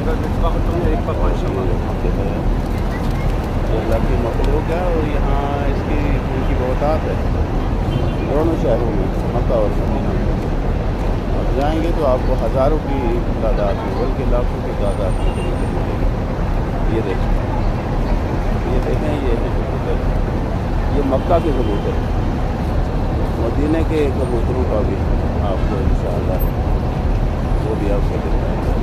اس وقت ایک پر یہ اللہ کی مخلوق ہے اور یہاں اس کی ان کی بہتات ہے دونوں شہروں میں مکہ اور مدینہ میں. آپ جائیں گے تو آپ کو ہزاروں کی تعداد میں بلکہ لاکھوں کی تعداد میں کبوتر ملیں گے. یہ دیکھیں یہ ہے کبوتر. یہ مکہ کے کبوتر ہیں. مدینہ کے کبوتروں کا بھی آپ کو انشاءاللہ وہ بھی آپ کو دکھائیں گے.